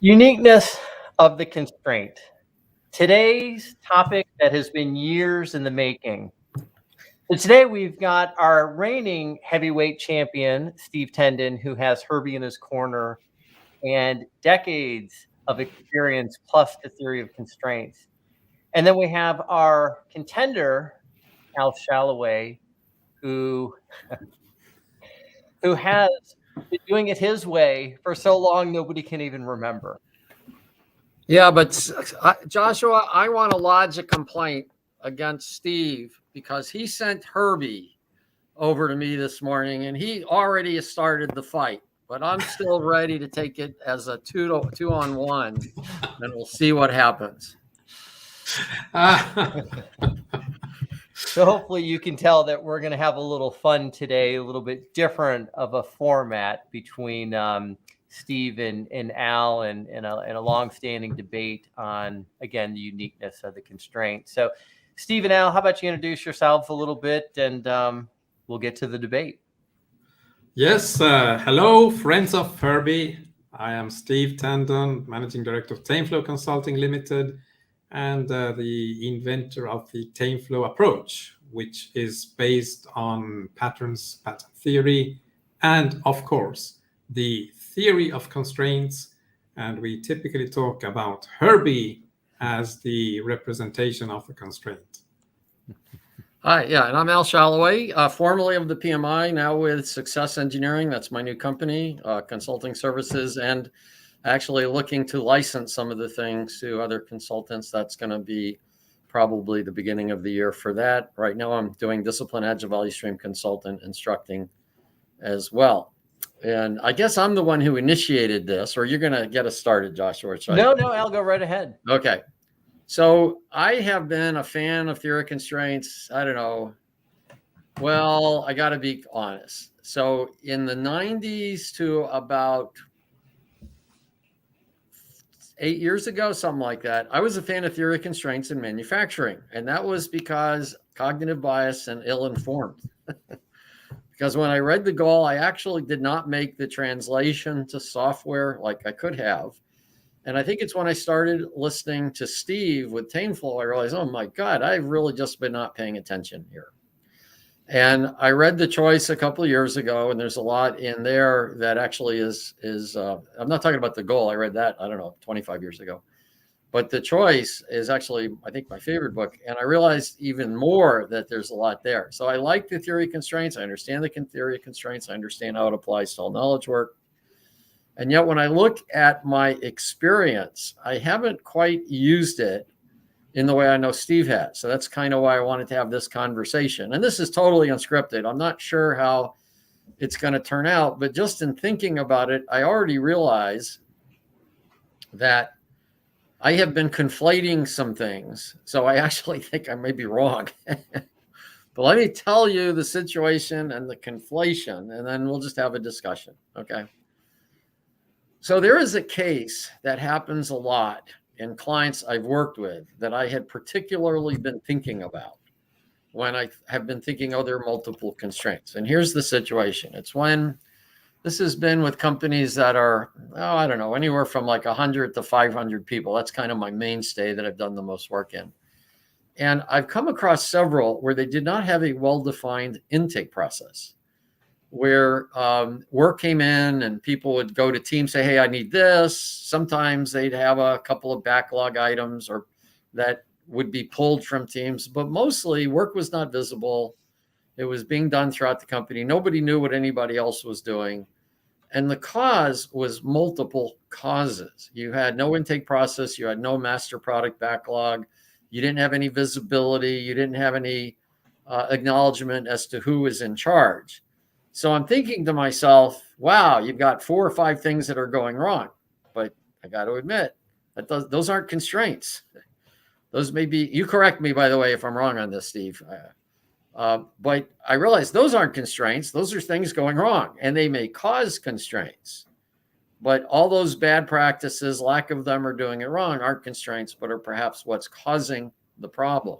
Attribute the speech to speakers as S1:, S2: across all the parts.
S1: Uniqueness of the constraint. Today's topic that has been years in the making. So today we've got our reigning heavyweight champion, Steve Tendon, who has Herbie in his corner and decades of experience plus the theory of constraints. And then we have our contender, Al Shalloway, who has been doing it his way for so long nobody can even remember.
S2: Yeah, but Joshua, I want to lodge a complaint against Steve because he sent Herbie over to me this morning and he already started the fight. But I'm still ready to take it as a two-on-one, and we'll see what happens.
S1: So hopefully you can tell that we're going to have a little fun today, a little bit different of a format between Steve and Al and a long-standing debate on, again, the uniqueness of the constraint. So Steve and Al, how about you introduce yourselves a little bit and we'll get to the debate.
S3: Yes, hello, friends of Furby. I am Steve Tendon, Managing Director of TameFlow Consulting Limited, and the inventor of the TameFlow approach, which is based on pattern theory, and of course, the theory of constraints. And we typically talk about Herbie as the representation of the constraint.
S2: Hi, yeah, and I'm Al Shalloway, formerly of the PMI, now with Success Engineering. That's my new company, consulting services, and actually looking to license some of the things to other consultants. That's going to be probably the beginning of the year for that. Right now, I'm doing Discipline Agile Value Stream Consultant instructing as well. And I guess I'm the one who initiated this, or you're going to get us started, Joshua.
S1: No, I'll go right ahead.
S2: Okay. So I have been a fan of theory of constraints. I don't know. Well, I got to be honest. So in the 90s to about 8 years ago, something like that, I was a fan of theory of constraints in manufacturing. And that was because cognitive bias and ill-informed. Because when I read the goal, I actually did not make the translation to software like I could have. And I think it's when I started listening to Steve with TameFlow, I realized, oh my God, I've really just been not paying attention here. And I read the choice a couple of years ago, and there's a lot in there that actually is I'm not talking about the goal. I read that, I don't know, 25 years ago. But the choice is actually, I think, my favorite book. And I realized even more that there's a lot there. So I like the theory of constraints. I understand the theory of constraints. I understand how it applies to all knowledge work. And yet when I look at my experience, I haven't quite used it in the way I know Steve has. So that's kind of why I wanted to have this conversation. And this is totally unscripted. I'm not sure how it's going to turn out, but just in thinking about it, I already realize that I have been conflating some things. So I actually think I may be wrong. But let me tell you the situation and the conflation, and then we'll just have a discussion. Okay. So there is a case that happens a lot in clients I've worked with that I had particularly been thinking about when I have been thinking, oh, there are multiple constraints. And here's the situation. It's when this has been with companies that are, oh, I don't know, anywhere from like 100 to 500 people. That's kind of my mainstay that I've done the most work in. And I've come across several where they did not have a well-defined intake process, where work came in and people would go to teams, say, hey, I need this. Sometimes they'd have a couple of backlog items or that would be pulled from teams, but mostly work was not visible. It was being done throughout the company. Nobody knew what anybody else was doing. And the cause was multiple causes. You had no intake process. You had no master product backlog. You didn't have any visibility. You didn't have any acknowledgement as to who was in charge. So I'm thinking to myself, wow, you've got 4 or 5 things that are going wrong. But I got to admit that those aren't constraints. Those may be, you correct me, by the way, if I'm wrong on this, Steve. But I realize those aren't constraints. Those are things going wrong, and they may cause constraints. But all those bad practices, lack of them or doing it wrong, aren't constraints, but are perhaps what's causing the problem.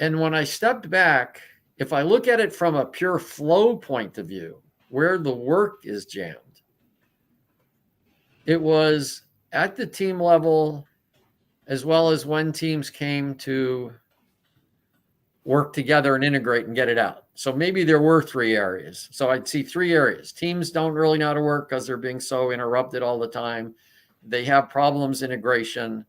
S2: And when I stepped back, if I look at it from a pure flow point of view, where the work is jammed, it was at the team level, as well as when teams came to work together and integrate and get it out. So maybe there were 3 areas. So I'd see 3 areas. Teams don't really know how to work because they're being so interrupted all the time. They have problems integration,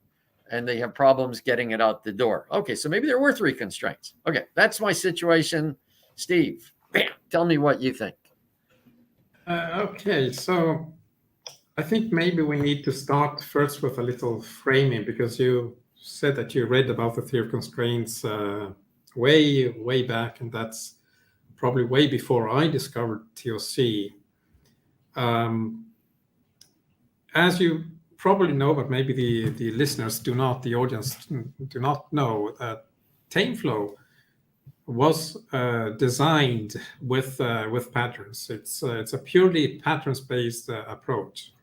S2: and they have problems getting it out the door. Okay, so maybe there were 3 constraints. Okay, that's my situation. Steve, bam, tell me what you think.
S3: Okay, so I think maybe we need to start first with a little framing, because you said that you read about the theory of constraints way back, and that's probably way before I discovered TOC. As you probably know, but maybe the listeners do not, the audience do not know, that TameFlow was designed with patterns. It's a purely patterns-based approach,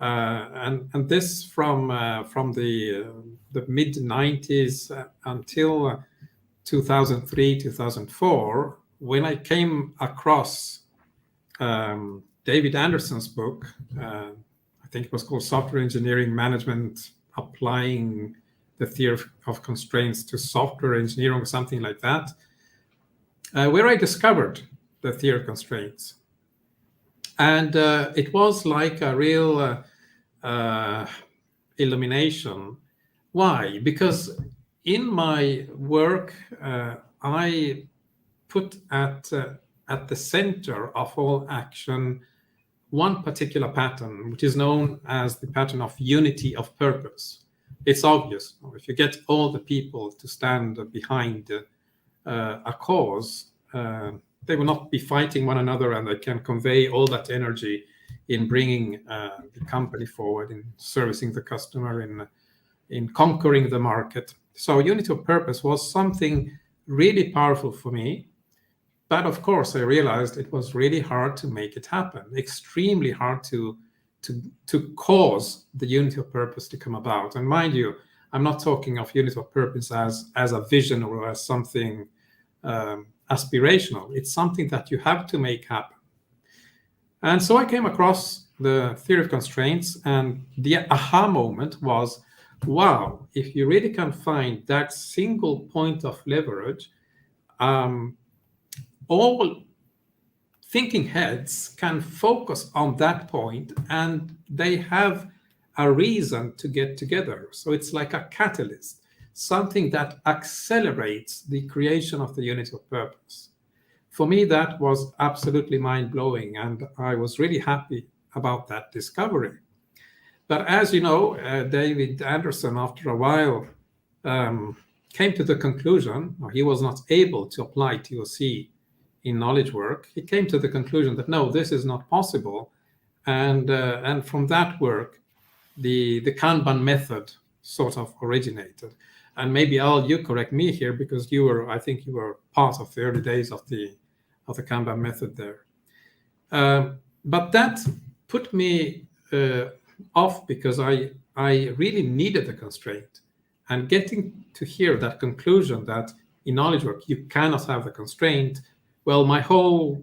S3: and this from the mid 90s until 2003, 2004, when I came across David Anderson's book. I think it was called Software Engineering Management, Applying the Theory of Constraints to Software Engineering, or something like that, where I discovered the theory of constraints. And it was like a real illumination. Why? Because in my work, I put at the center of all action one particular pattern, which is known as the pattern of unity of purpose. It's obvious. If you get all the people to stand behind a cause, they will not be fighting one another, and they can convey all that energy in bringing the company forward, in servicing the customer, in conquering the market. So unity of purpose was something really powerful for me. But of course, I realized it was really hard to make it happen, extremely hard to cause the unity of purpose to come about. And mind you, I'm not talking of unity of purpose as a vision or as something aspirational. It's something that you have to make happen. And so I came across the theory of constraints, and the aha moment was, wow, if you really can find that single point of leverage, all thinking heads can focus on that point, and they have a reason to get together. So it's like a catalyst, something that accelerates the creation of the unity of purpose. For me, that was absolutely mind-blowing, and I was really happy about that discovery. But as you know, David Anderson, after a while, came to the conclusion, or he was not able to apply TOC in knowledge work. He came to the conclusion that no, this is not possible, and from that work, the Kanban method sort of originated. And maybe Al, you correct me here, because I think you were part of the early days of the Kanban method there. But that put me off, because I really needed the constraint, and getting to hear that conclusion that in knowledge work you cannot have the constraint. Well, my whole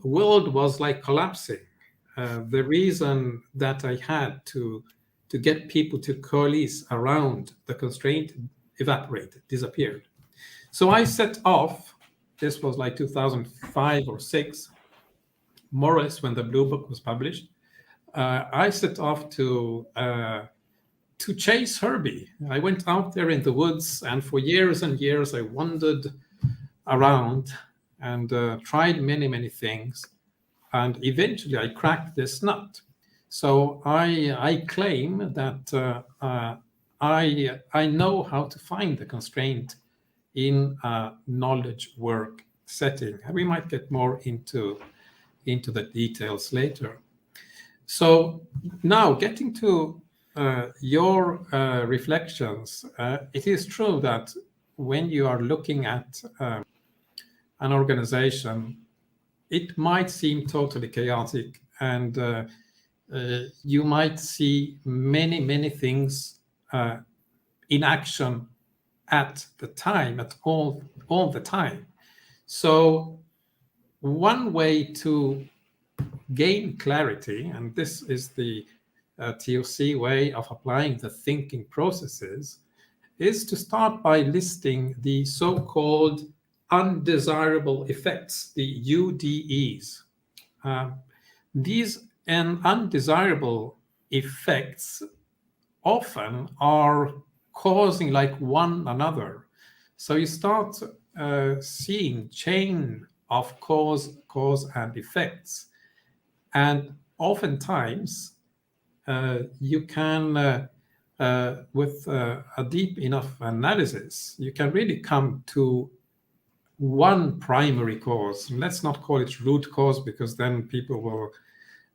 S3: world was like collapsing. The reason that I had to get people to coalesce around the constraint evaporated, disappeared. So I set off, this was like 2005 or 6, more or less when the Blue Book was published. I set off to chase Herbie. I went out there in the woods, and for years and years I wandered around and tried many things, and eventually I cracked this nut. So I claim that I know how to find the constraint in a knowledge work setting. We might get more into the details later. So now, getting to your reflections, it is true that when you are looking at an organization, it might seem totally chaotic, and you might see many things in action at the time, at all the time. So one way to gain clarity, and this is the TOC way of applying the thinking processes is to start by listing the so-called undesirable effects, the UDEs. These undesirable effects often are causing like one another. So you start seeing chain of cause and effects. And oftentimes you can, with a deep enough analysis, you can really come to one primary cause. Let's not call it root cause, because then people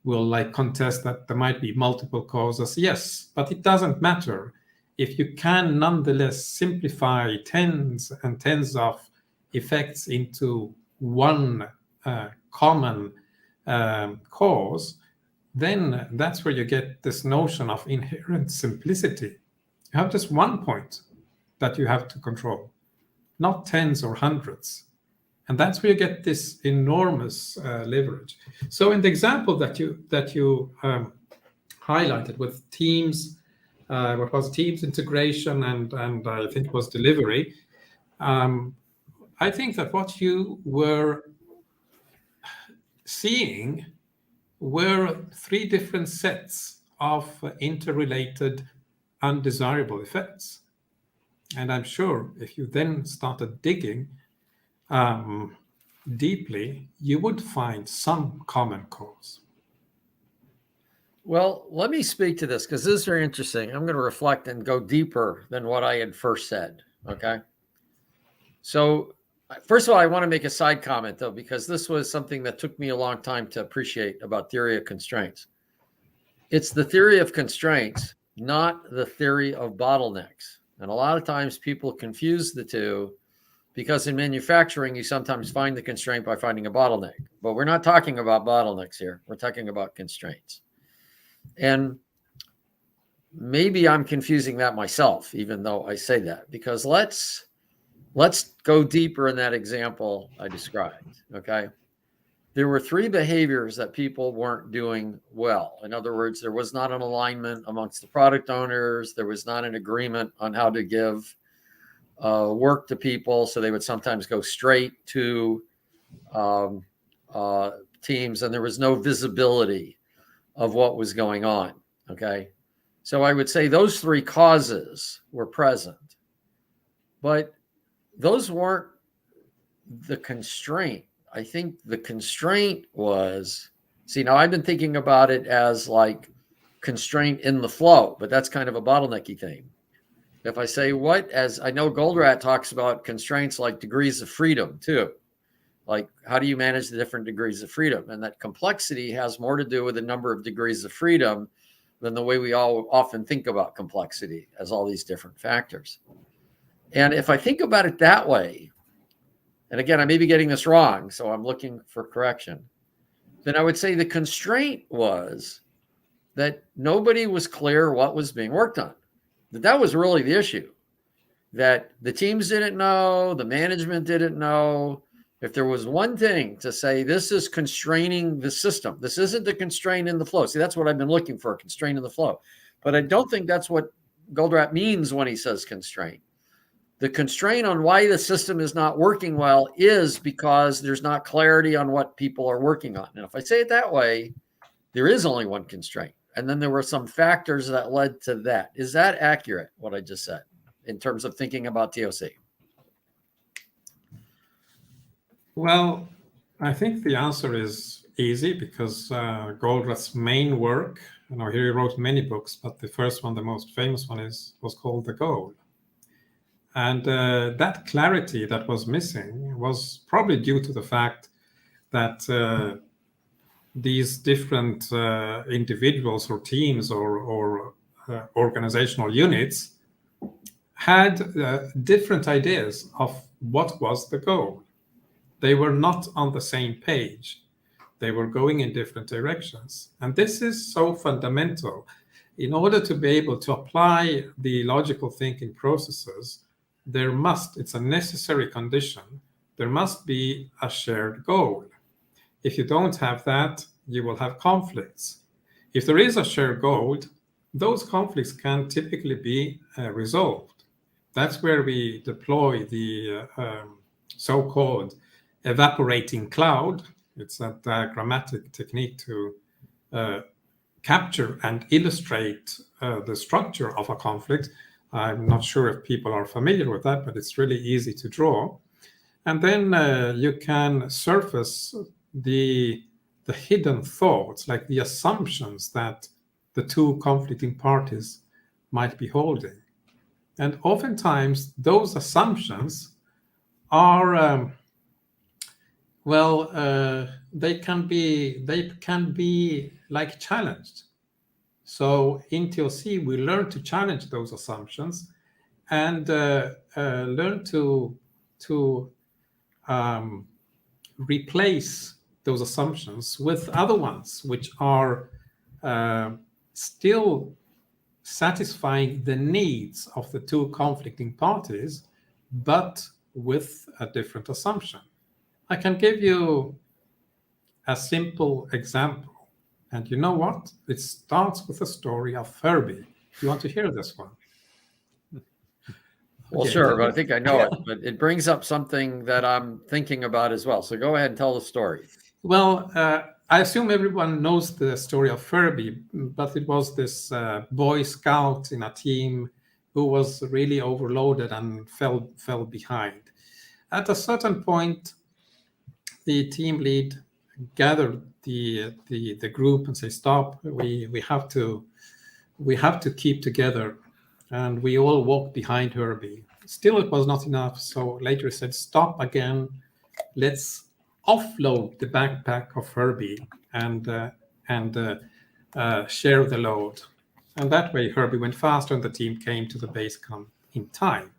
S3: will like contest that there might be multiple causes. Yes, but it doesn't matter. If you can nonetheless simplify tens and tens of effects into one common cause, then that's where you get this notion of inherent simplicity. You have just one point that you have to control, not tens or hundreds. And that's where you get this enormous leverage. So in the example that you highlighted with teams, what was teams integration and I think it was delivery, I think that what you were seeing were three different sets of interrelated undesirable effects. And I'm sure if you then started digging deeply, you would find some common cause.
S2: Well, let me speak to this because this is very interesting. I'm going to reflect and go deeper than what I had first said. Okay. So, first of all, I want to make a side comment, though, because this was something that took me a long time to appreciate about theory of constraints. It's the theory of constraints, not the theory of bottlenecks. And a lot of times people confuse the two, because in manufacturing, you sometimes find the constraint by finding a bottleneck. But we're not talking about bottlenecks here. We're talking about constraints. And maybe I'm confusing that myself, even though I say that, because let's go deeper in that example I described, okay? There were three behaviors that people weren't doing well. In other words, there was not an alignment amongst the product owners. There was not an agreement on how to give work to people. So they would sometimes go straight to teams, and there was no visibility of what was going on, okay? So I would say those three causes were present, but those weren't the constraint. I think the constraint was, see, now I've been thinking about it as like constraint in the flow, but that's kind of a bottlenecky thing. If I say what, as I know Goldratt talks about constraints like degrees of freedom too. Like, how do you manage the different degrees of freedom? And that complexity has more to do with the number of degrees of freedom than the way we all often think about complexity as all these different factors. And if I think about it that way, and again, I may be getting this wrong, so I'm looking for correction, then I would say the constraint was that nobody was clear what was being worked on. That was really the issue, that the teams didn't know, the management didn't know. If there was one thing to say, this is constraining the system, this isn't the constraint in the flow. See, that's what I've been looking for, constraint in the flow. But I don't think that's what Goldratt means when he says constraint. The constraint on why the system is not working well is because there's not clarity on what people are working on. And if I say it that way, there is only one constraint. And then there were some factors that led to that. Is that accurate, what I just said, in terms of thinking about TOC?
S3: Well, I think the answer is easy, because Goldratt's main work, he wrote many books, but the first one, the most famous one, was called The Goal. And that clarity that was missing was probably due to the fact that these different individuals or teams or organizational units had different ideas of what was the goal. They were not on the same page. They were going in different directions. And this is so fundamental. In order to be able to apply the logical thinking processes, it's a necessary condition, there must be a shared goal. If you don't have that, you will have conflicts. If there is a shared goal, those conflicts can typically be resolved. That's where we deploy the so-called evaporating cloud. It's a diagrammatic technique to capture and illustrate the structure of a conflict. I'm not sure if people are familiar with that, but it's really easy to draw. And then you can surface the hidden thoughts, like the assumptions that the two conflicting parties might be holding. And oftentimes those assumptions are, they can be like challenged. So in TOC, we learn to challenge those assumptions and learn to replace those assumptions with other ones which are still satisfying the needs of the two conflicting parties, but with a different assumption. I can give you a simple example. And you know what? It starts with the story of Furby. Do you want to hear this one?
S2: Well,
S3: Okay.
S2: sure, but I think I know it. But it brings up something that I'm thinking about as well. So go ahead and tell the story.
S3: Well, I assume everyone knows the story of Furby, but it was this Boy Scout in a team who was really overloaded and fell behind. At a certain point, the team lead gathered the group and say, "Stop! We have to keep together." And we all walked behind Herbie. Still, it was not enough. So later he said, "Stop again. Let's offload the backpack of Herbie and share the load." And that way, Herbie went faster, and the team came to the base camp in time.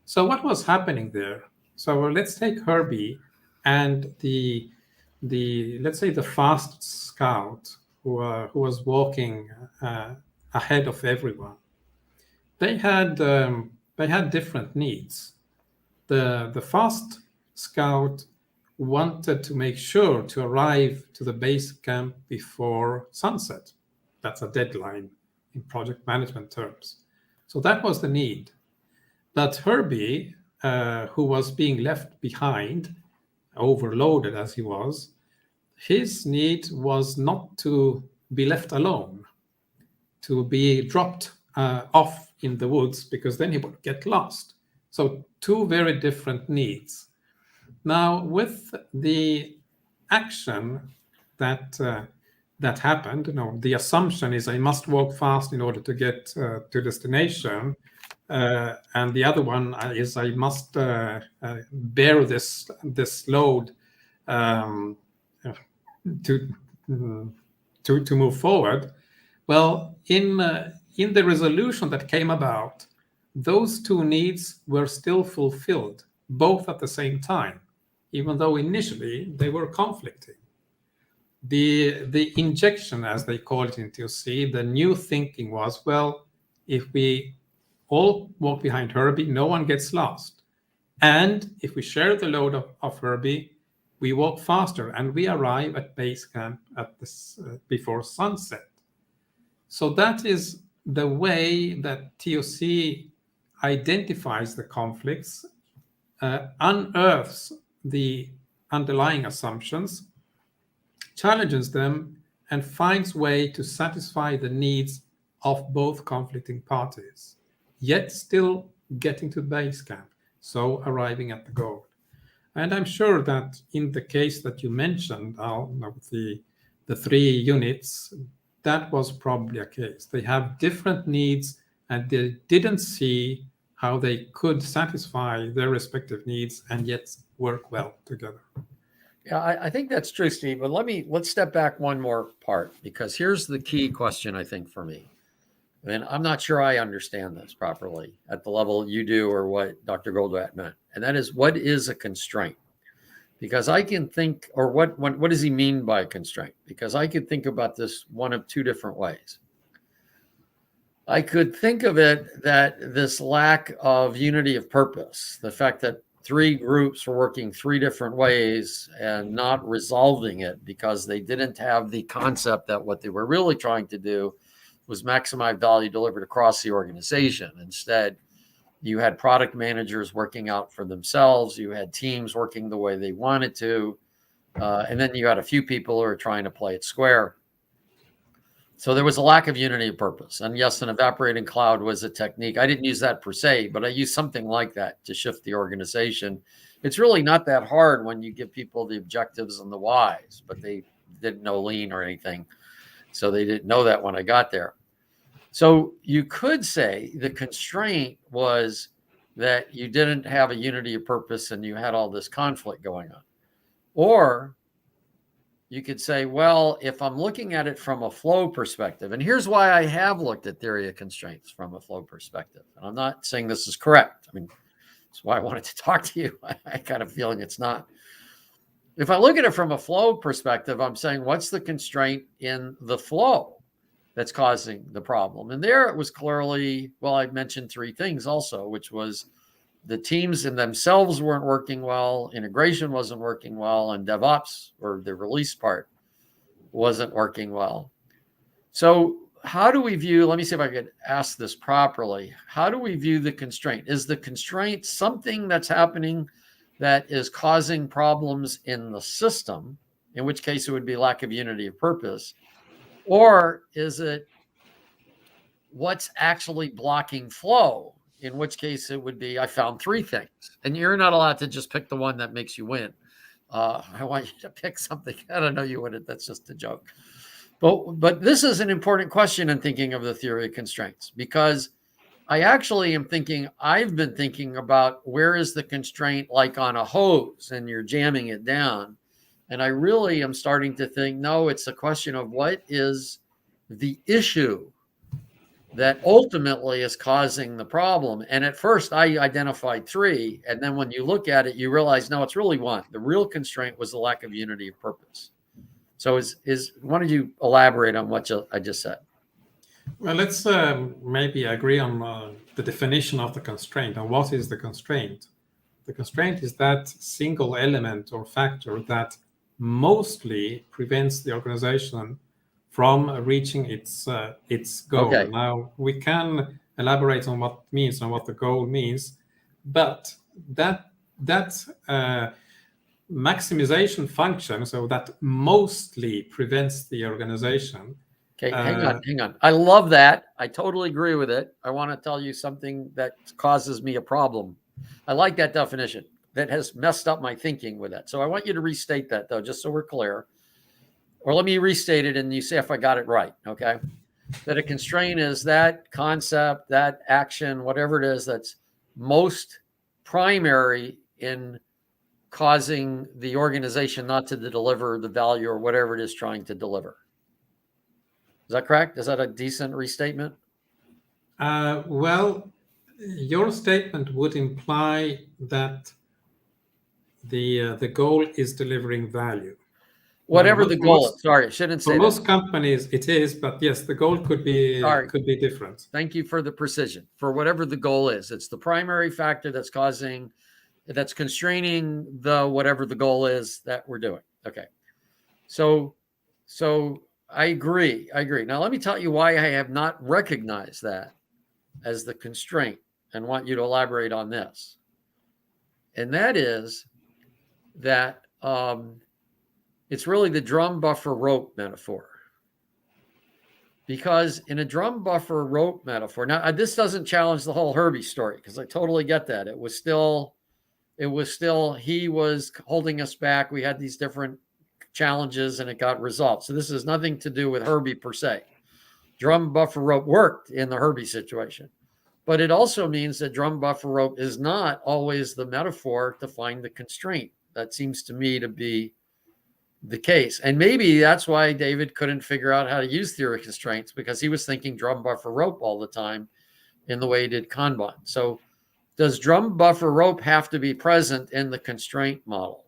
S3: So what was happening there? So let's take Herbie and the let's say the fast scout who was walking ahead of everyone. They had different needs. The fast scout wanted to make sure to arrive to the base camp before sunset. That's a deadline in project management terms. So that was the need. But Herbie, who was being left behind, overloaded as he was, his need was not to be left alone, to be dropped off in the woods, because then he would get lost. So two very different needs. Now, with the action that happened, the assumption is I must walk fast in order to get to destination, and the other one is I must bear this load to move forward. Well, in the resolution that came about, those two needs were still fulfilled, both at the same time, even though initially they were conflicting. The injection, as they call it in TOC, the new thinking was, well, if we all walk behind Herbie, no one gets lost. And if we share the load of Herbie, we walk faster and we arrive at base camp at before sunset. So that is the way that TOC identifies the conflicts, unearths the underlying assumptions, challenges them, and finds way to satisfy the needs of both conflicting parties, yet still getting to base camp, so arriving at the goal. And I'm sure that in the case that you mentioned, Al, the 3 units, that was probably a case. They have different needs, and they didn't see how they could satisfy their respective needs and yet work well together.
S2: Yeah, I think that's true, Steve. But let's step back one more part, because here's the key question, I think, for me. And I'm not sure I understand this properly at the level you do or what Dr. Goldratt meant. And that is, what is a constraint? Because I can think, or what does he mean by constraint? Because I could think about this one of 2 different ways. I could think of it that this lack of unity of purpose, the fact that 3 groups were working 3 different ways and not resolving it because they didn't have the concept that what they were really trying to do was maximize value delivered across the organization. Instead, you had product managers working out for themselves. You had teams working the way they wanted to. And then you had a few people who are trying to play it square. So there was a lack of unity of purpose. And yes, an evaporating cloud was a technique. I didn't use that per se, but I used something like that to shift the organization. It's really not that hard when you give people the objectives and the whys, but they didn't know lean or anything. So they didn't know that when I got there. So you could say the constraint was that you didn't have a unity of purpose and you had all this conflict going on. Or you could say, well, if I'm looking at it from a flow perspective, and here's why I have looked at theory of constraints from a flow perspective. And I'm not saying this is correct. I mean, that's why I wanted to talk to you. I kind of feeling it's not. If I look at it from a flow perspective, I'm saying, what's the constraint in the flow that's causing the problem? And there it was clearly, well, I mentioned three things also, which was the teams in themselves weren't working well, integration wasn't working well, and DevOps, or the release part, wasn't working well. So how do we view, let me see if I could ask this properly. How do we view the constraint? Is the constraint something that's happening that is causing problems in the system, in which case it would be lack of unity of purpose? Or is it what's actually blocking flow? In which case it would be, I found three things. And you're not allowed to just pick the one that makes you win. I want you to pick something. I don't know you wouldn't. That's just a joke. But this is an important question in thinking of the theory of constraints, because I actually am thinking, I've been thinking about where is the constraint like on a hose and you're jamming it down. And I really am starting to think, no, it's a question of what is the issue that ultimately is causing the problem. And at first I identified three. And then when you look at it, you realize, no, it's really one. The real constraint was the lack of unity of purpose. So why don't you elaborate on what I just said?
S3: Well, let's maybe agree on the definition of the constraint. And what is the constraint? The constraint is that single element or factor that mostly prevents the organization from reaching its goal.
S2: Okay.
S3: Now, we can elaborate on what it means and what the goal means, but that maximization function, so that mostly prevents the organization.
S2: Okay, hang on. I love that. I totally agree with it. I want to tell you something that causes me a problem. I like that definition. That has messed up my thinking with that. So I want you to restate that, though, just so we're clear. Or let me restate it and you say if I got it right, okay? That a constraint is that concept, that action, whatever it is, that's most primary in causing the organization not to deliver the value or whatever it is trying to deliver. Is that correct? Is that a decent restatement?
S3: Well, your statement would imply that the goal is delivering value.
S2: Whatever the goal is. Sorry, I shouldn't say that.
S3: For most companies, it is, but yes, the goal could be different.
S2: Thank you for the precision. For whatever the goal is, it's the primary factor that's constraining the whatever the goal is that we're doing. Okay, so I agree. Now let me tell you why I have not recognized that as the constraint, and want you to elaborate on this. And that is that. It's really the drum buffer rope metaphor. Because in a drum buffer rope metaphor, now this doesn't challenge the whole Herbie story, because I totally get that. It was still, he was holding us back. We had these different challenges and it got resolved. So this has nothing to do with Herbie per se. Drum buffer rope worked in the Herbie situation. But it also means that drum buffer rope is not always the metaphor to find the constraint. That seems to me to be the case. And maybe that's why David couldn't figure out how to use theory of constraints, because he was thinking drum buffer rope all the time in the way he did Kanban. So does drum buffer rope have to be present in the constraint model?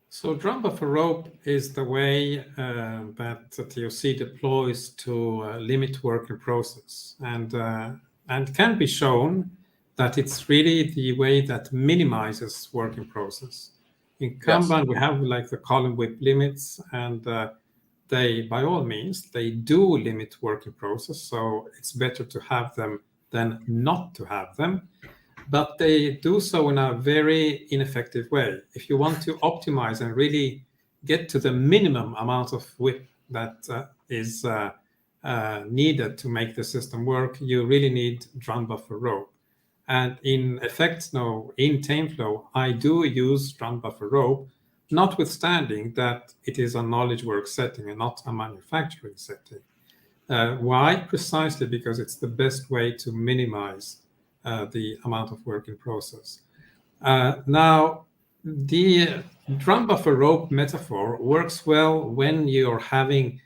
S3: So drum buffer rope is the way that TOC deploys to limit work in process, and can be shown that it's really the way that minimizes work in process. In Kanban, we have like the column width limits, and they, by all means, they do limit work in process. So it's better to have them than not to have them. But they do so in a very ineffective way. If you want to optimize and really get to the minimum amount of WIP that is needed to make the system work, you really need drum buffer rope. And in effect, now in TameFlow, I do use drum buffer rope, notwithstanding that it is a knowledge work setting and not a manufacturing setting. Why? Precisely because it's the best way to minimize the amount of work in process. Now, the drum buffer rope metaphor works well when you're having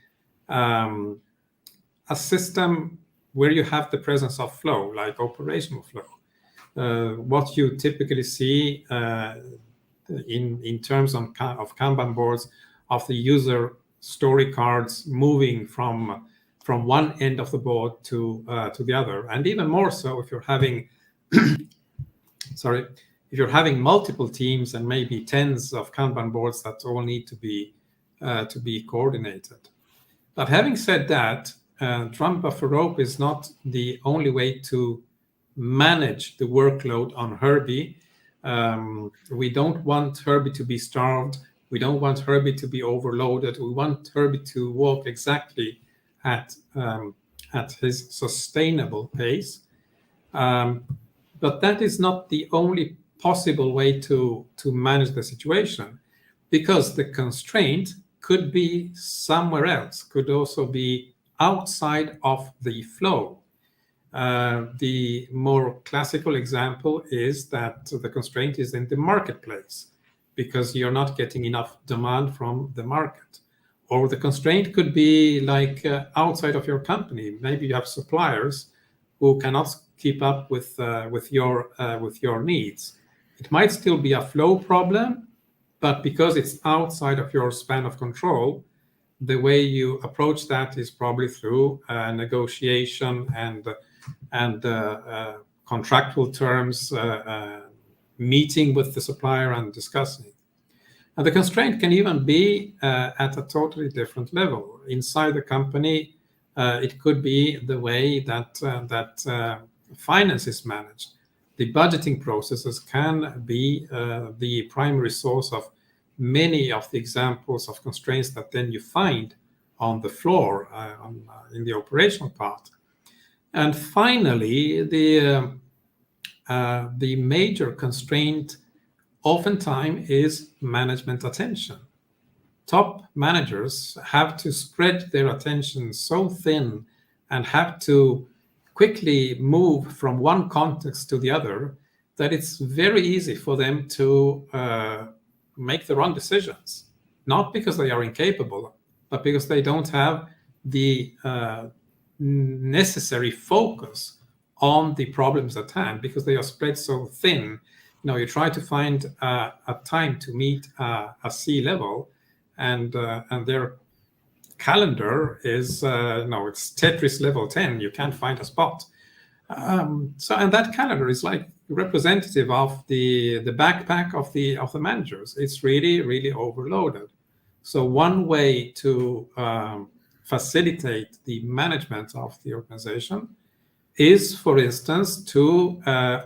S3: a system where you have the presence of flow, like operational flow. What you typically see in terms of Kanban boards of the user story cards moving from one end of the board to the other, and even more so if you're having if you're having multiple teams and maybe tens of Kanban boards that all need to be coordinated. But having said that, drum buffer rope is not the only way to manage the workload on Herbie. We don't want Herbie to be starved. We don't want Herbie to be overloaded. We want Herbie to walk exactly at his sustainable pace. But that is not the only possible way to manage the situation, because the constraint could be somewhere else, could also be outside of the flow. The more classical example is that the constraint is in the marketplace because you're not getting enough demand from the market. Or the constraint could be like outside of your company. Maybe you have suppliers who cannot keep up with your needs. It might still be a flow problem, but because it's outside of your span of control, the way you approach that is probably through negotiation and contractual terms, meeting with the supplier and discussing. And the constraint can even be at a totally different level. Inside the company, it could be the way that finance is managed. The budgeting processes can be the primary source of many of the examples of constraints that then you find on the floor in the operational part. And finally, the major constraint oftentimes is management attention. Top managers have to spread their attention so thin and have to quickly move from one context to the other that it's very easy for them to make the wrong decisions, not because they are incapable, but because they don't have the necessary focus on the problems at hand, because they are spread so thin. You try to find a time to meet a C-level, and their calendar is it's Tetris level 10. You can't find a spot. And that calendar is like representative of the backpack of the managers. It's really, really overloaded. So one way to facilitate the management of the organization is, for instance, to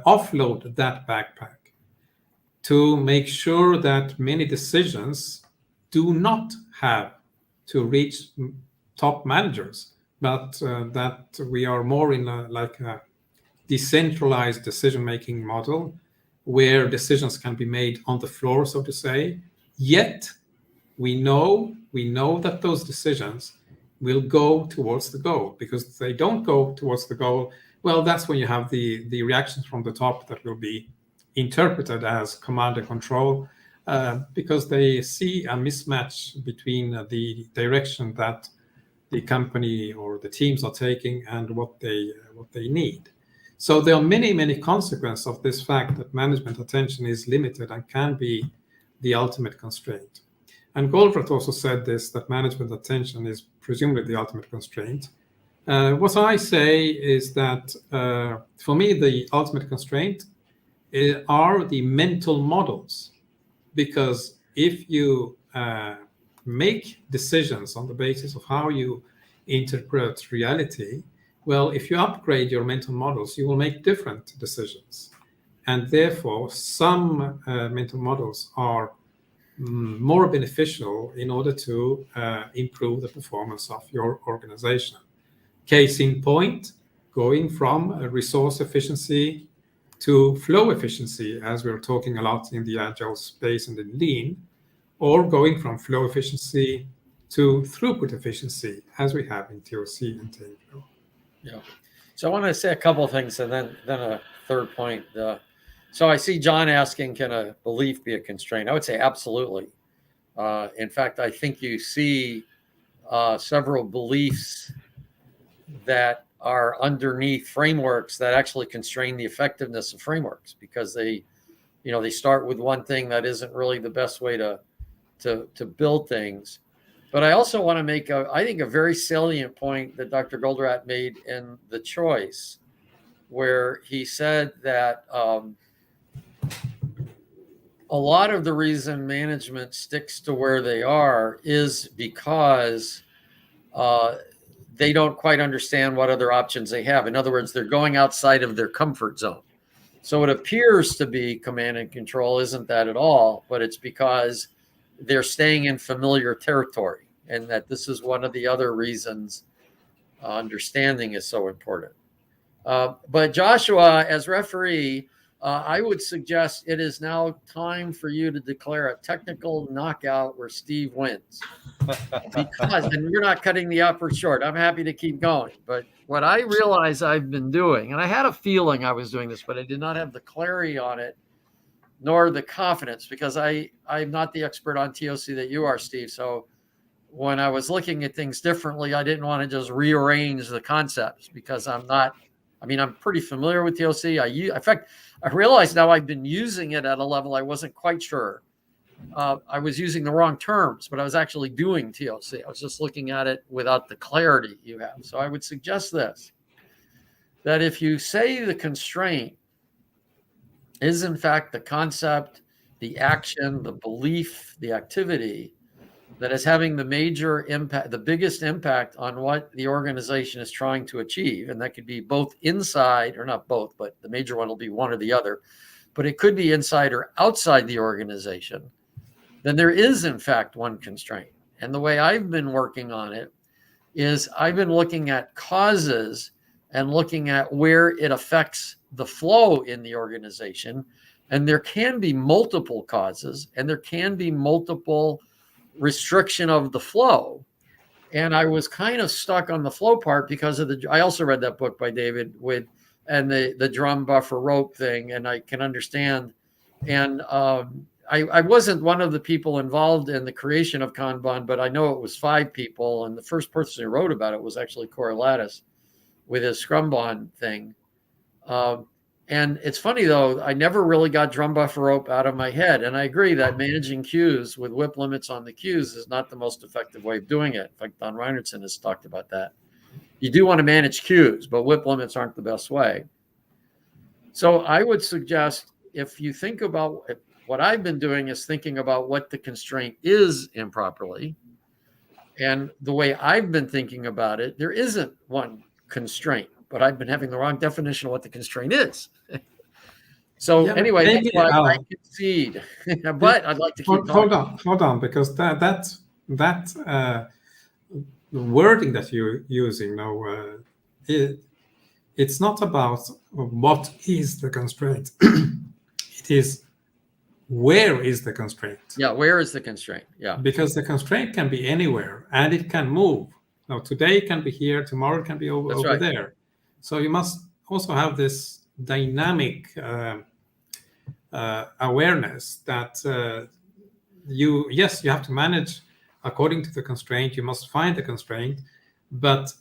S3: offload that backpack, to make sure that many decisions do not have to reach top managers, but that we are more in a decentralized decision-making model where decisions can be made on the floor, so to say. Yet we know that those decisions will go towards the goal, because if they don't go towards the goal, well, that's when you have the reactions from the top that will be interpreted as command and control, because they see a mismatch between the direction that the company or the teams are taking and what they need. So there are many, many consequences of this fact that management attention is limited and can be the ultimate constraint. And Goldrat also said this, that management attention is presumably the ultimate constraint. What I say is that for me, the ultimate constraint are the mental models, because if you make decisions on the basis of how you interpret reality, well, if you upgrade your mental models, you will make different decisions. And therefore, some mental models are more beneficial in order to improve the performance of your organization. Case in point, going from resource efficiency to flow efficiency, as we're talking a lot in the agile space and in lean, or going from flow efficiency to throughput efficiency, as we have in TOC and TameFlow.
S2: Yeah. So I want to say a couple of things, and then a third point. So I see John asking, can a belief be a constraint? I would say absolutely. In fact, I think you see several beliefs that are underneath frameworks that actually constrain the effectiveness of frameworks, because they start with one thing that isn't really the best way to build things. But I also want to make I think a very salient point that Dr. Goldratt made in The Choice, where he said that a lot of the reason management sticks to where they are is because they don't quite understand what other options they have. In other words, they're going outside of their comfort zone. So it appears to be command and control isn't that at all, but it's because they're staying in familiar territory, and that this is one of the other reasons understanding is so important. But Joshua, as referee, I would suggest it is now time for you to declare a technical knockout where Steve wins. And you're not cutting the effort short. I'm happy to keep going. But what I realize I've been doing, and I had a feeling I was doing this, but I did not have the clarity on it, nor the confidence, because I'm not the expert on TOC that you are, Steve. So when I was looking at things differently, I didn't want to just rearrange the concepts, because I'm pretty familiar with TOC. In fact, I realize now I've been using it at a level I wasn't quite sure. I was using the wrong terms, but I was actually doing TOC. I was just looking at it without the clarity you have. So I would suggest this, that if you say the constraint is in fact the concept, the action, the belief, the activity that is having the major impact, the biggest impact on what the organization is trying to achieve, and that could be both inside, or not both, but the major one will be one or the other, but it could be inside or outside the organization, then there is in fact one constraint. And the way I've been working on it is I've been looking at causes and looking at where it affects the flow in the organization. And there can be multiple causes, and there can be multiple restriction of the flow. And I was kind of stuck on the flow part because of I also read that book by David and the drum buffer rope thing, and I can understand. And I wasn't one of the people involved in the creation of Kanban, but I know it was 5 people. And the first person who wrote about it was actually Corey Lattice with his Scrumban thing. And it's funny, though, I never really got drum buffer rope out of my head. And I agree that managing queues with whip limits on the queues is not the most effective way of doing it. In fact, Don Reinertson has talked about that. You do want to manage queues, but whip limits aren't the best way. So I would suggest, if you think about what I've been doing, is thinking about what the constraint is improperly. And the way I've been thinking about it, there isn't one constraint, but I've been having the wrong definition of what the constraint is. So anyway, that's why I concede. But I'd like to keep
S3: hold on, because that wording that you're using now, it's not about what is the constraint. It is, where is the constraint?
S2: Yeah, where is the constraint? Yeah.
S3: Because the constraint can be anywhere, and it can move. Now, today it can be here, tomorrow it can be over there. So you must also have this dynamic awareness that you have to manage according to the constraint. You must find the constraint, but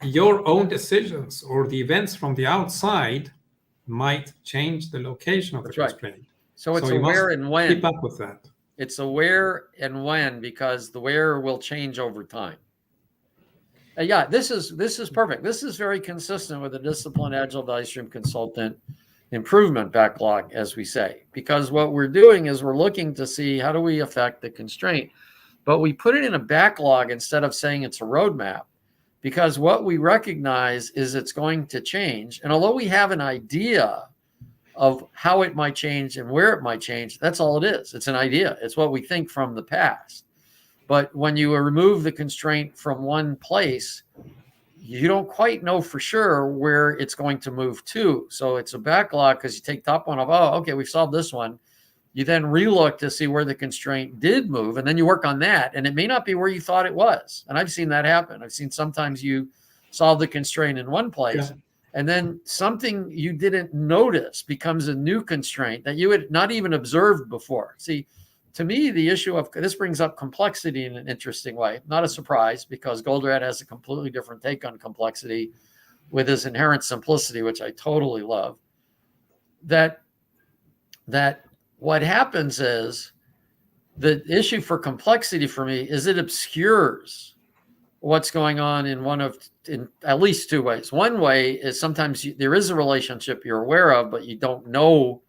S3: your own decisions or the events from the outside might change the location of the constraint.
S2: So it's a where and when.
S3: Keep up with that.
S2: It's a where and when, because the where will change over time. Yeah, this is perfect. This is very consistent with the disciplined agile value stream consultant improvement backlog, as we say, because what we're doing is we're looking to see how do we affect the constraint. but we put it in a backlog instead of saying it's a roadmap, because what we recognize is it's going to change. And although we have an idea of how it might change and where it might change, that's all it is. It's an idea. It's what we think from the past. But when you remove the constraint from one place, you don't quite know for sure where it's going to move to. So it's a backlog because you take top one of, oh, okay, we've solved this one. You then relook to see where the constraint did move, and then you work on that. And it may not be where you thought it was. And I've seen that happen. I've seen sometimes you solve the constraint in one place, and then something you didn't notice becomes a new constraint that you had not even observed before. See, to me, the issue of this brings up complexity in an interesting way. Not a surprise, because Goldratt has a completely different take on complexity with his inherent simplicity, which I totally love. That what happens is the issue for complexity for me is it obscures what's going on in at least two ways. One way is sometimes there is a relationship you're aware of, but you don't know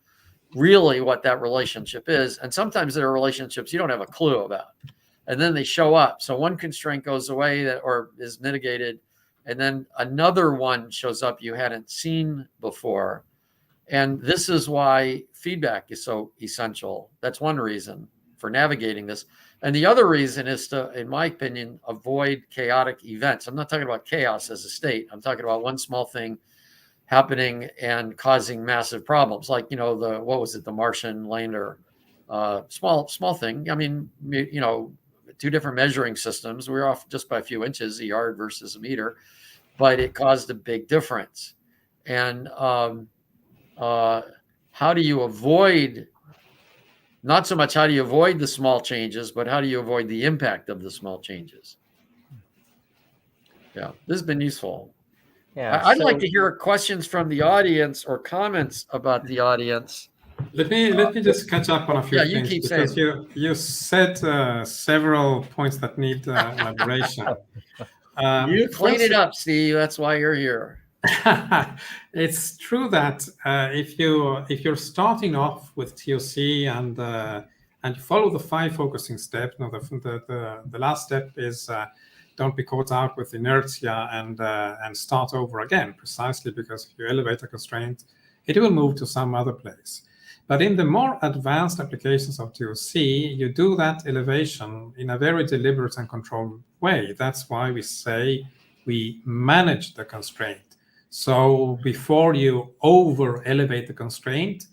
S2: really what that relationship is. And sometimes there are relationships you don't have a clue about, and then they show up. So one constraint goes away or is mitigated, and then another one shows up you hadn't seen before. And this is why feedback is so essential. That's one reason for navigating this. And the other reason is to, in my opinion, avoid chaotic events. I'm not talking about chaos as a state. I'm talking about one small thing happening and causing massive problems. Like, what was it? The Martian lander, small thing. I mean, two different measuring systems. We were off just by a few inches, a yard versus a meter, but it caused a big difference. And, how do you avoid, not so much how do you avoid the small changes, but how do you avoid the impact of the small changes? Yeah, this has been useful. Yeah, I'd like to hear questions from the audience or comments about the audience.
S3: Let me just catch up on a few things, because you said several points that need elaboration.
S2: You clean it up, Steve. That's why you're here.
S3: It's true that if you're starting off with TOC and you follow the 5 focusing steps, the last step is don't be caught out with inertia and start over again, precisely because if you elevate a constraint, it will move to some other place. But in the more advanced applications of TOC, you do that elevation in a very deliberate and controlled way. That's why we say we manage the constraint. So before you over-elevate the constraint,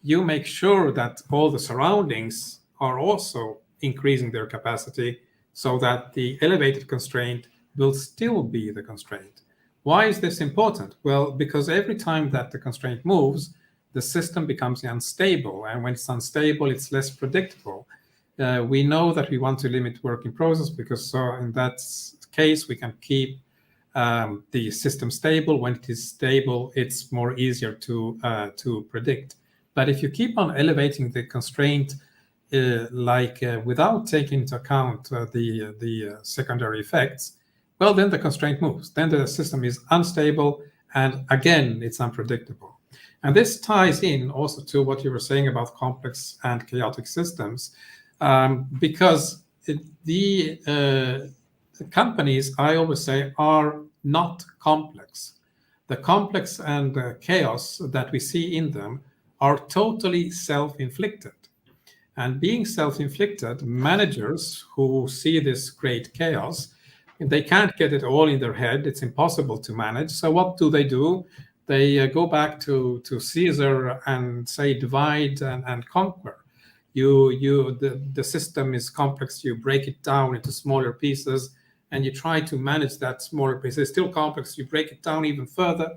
S3: you make sure that all the surroundings are also increasing their capacity so that the elevated constraint will still be the constraint. Why is this important? Well, because every time that the constraint moves, the system becomes unstable. And when it's unstable, it's less predictable. We know that we want to limit work in process because in that case, we can keep the system stable. When it is stable, it's more easier to predict. But if you keep on elevating the constraint, without taking into account the secondary effects, well, then the constraint moves. Then the system is unstable, and again, it's unpredictable. And this ties in also to what you were saying about complex and chaotic systems, because the companies, I always say, are not complex. The complex and chaos that we see in them are totally self-inflicted. And being self-inflicted, managers who see this great chaos, they can't get it all in their head. It's impossible to manage. So what do? They go back to Caesar and say divide and conquer. The system is complex. You break it down into smaller pieces, and you try to manage that smaller piece. It's still complex. You break it down even further,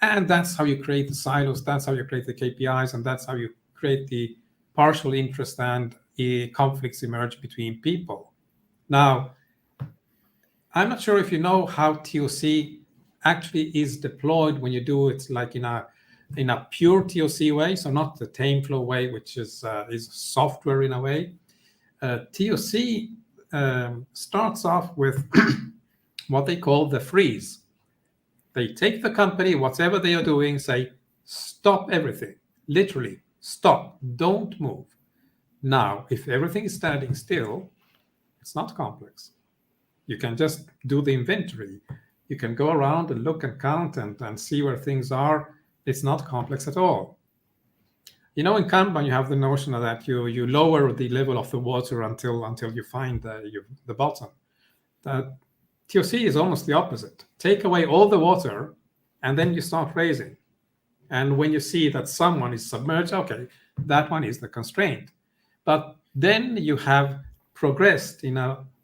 S3: and that's how you create the silos. That's how you create the KPIs, and that's how you create the partial interest and conflicts emerge between people. Now, I'm not sure if you know how TOC actually is deployed when you do it like in a pure TOC way, so not the TameFlow way, which is software in a way. TOC starts off with what they call the freeze. They take the company, whatever they are doing, say, stop everything, literally, stop, don't move. Now, if everything is standing still, It's not complex. You can just do the inventory. You can go around and look and count and see where things are. It's not complex at all. In Kanban, you have the notion that you lower the level of the water until you find the bottom. TOC is almost the opposite. Take away all the water, and then you start raising. And when you see that someone is submerged, okay, that one is the constraint. But then you have progressed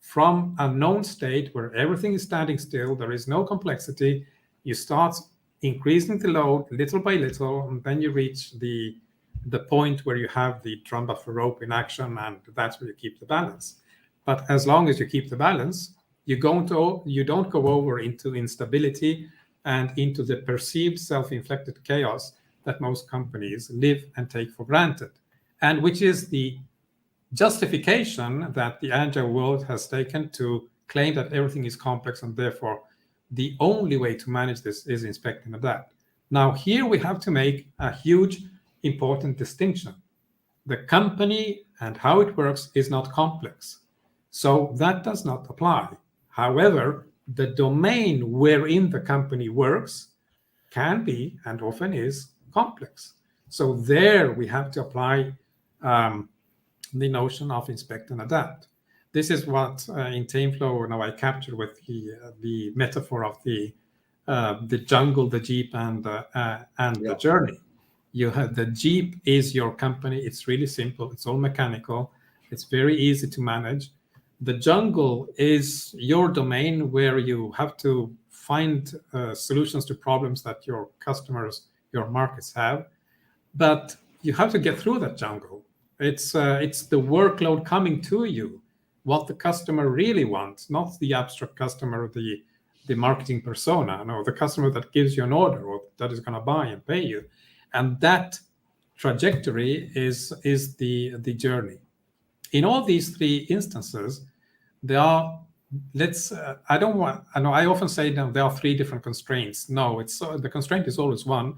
S3: from a known state where everything is standing still, there is no complexity. You start increasing the load little by little, and then you reach the point where you have the drum buffer rope in action, and that's where you keep the balance. But as long as you keep the balance, you don't go over into instability and into the perceived self-inflicted chaos that most companies live and take for granted, and which is the justification that the agile world has taken to claim that everything is complex, and therefore the only way to manage this is inspect and adapt. Now, here we have to make a huge, important distinction. The company and how it works is not complex, so that does not apply. However, the domain wherein the company works can be, and often is, complex. So there we have to apply the notion of inspect and adapt. This is what in TameFlow now I capture with the metaphor of the jungle, the Jeep, and the journey. You have the Jeep is your company. It's really simple. It's all mechanical. It's very easy to manage. The jungle is your domain where you have to find solutions to problems that your customers, your markets have. But you have to get through that jungle. It's the workload coming to you, what the customer really wants, not the abstract customer, the marketing persona, no, the customer that gives you an order or that is going to buy and pay you. And that trajectory is the journey. In all these three instances, there are, I often say there are three different constraints. No, the constraint is always one,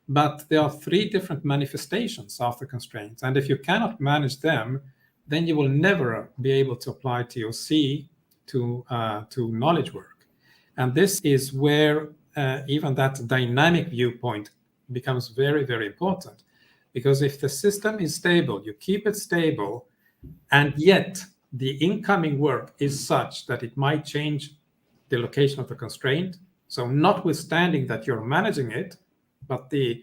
S3: but there are three different manifestations of the constraints. And if you cannot manage them, then you will never be able to apply TOC to knowledge work. And this is where even that dynamic viewpoint becomes very, very important. Because if the system is stable, you keep it stable, and yet the incoming work is such that it might change the location of the constraint. So notwithstanding that you're managing it, but the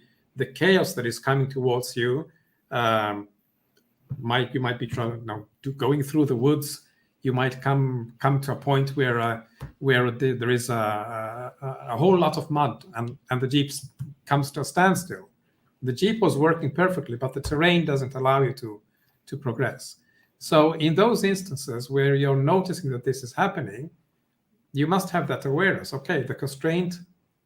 S3: chaos that is coming towards you, you might be going through the woods. You might come to a point where there is a whole lot of mud, and the Jeep comes to a standstill. The Jeep was working perfectly, but the terrain doesn't allow you to progress. So in those instances where you're noticing that this is happening, you must have that awareness. Okay, the constraint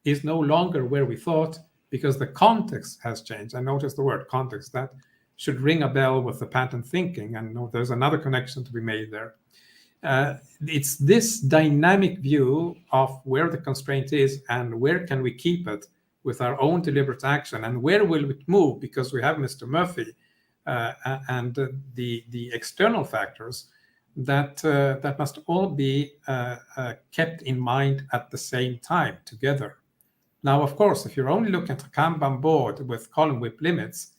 S3: is no longer where we thought because the context has changed. I noticed the word context. That should ring a bell with the pattern thinking, and there's another connection to be made there. It's this dynamic view of where the constraint is and where can we keep it with our own deliberate action, and where will it move because we have Mr. Murphy and the external factors that must all be kept in mind at the same time together. Now, of course, if you're only looking at a Kanban board with column width limits,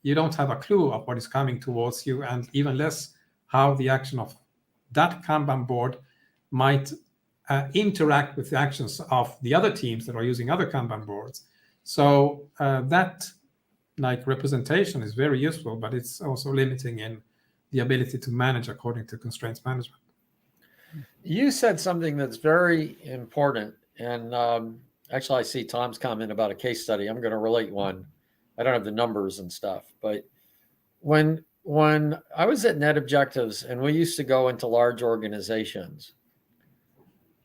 S3: you don't have a clue of what is coming towards you, and even less how the action of that Kanban board might interact with the actions of the other teams that are using other Kanban boards. So that representation is very useful, but it's also limiting in the ability to manage according to constraints management.
S2: You said something that's very important, and actually I see Tom's comment about a case study. I'm going to relate one. I don't have the numbers and stuff, but when I was at Net Objectives and we used to go into large organizations,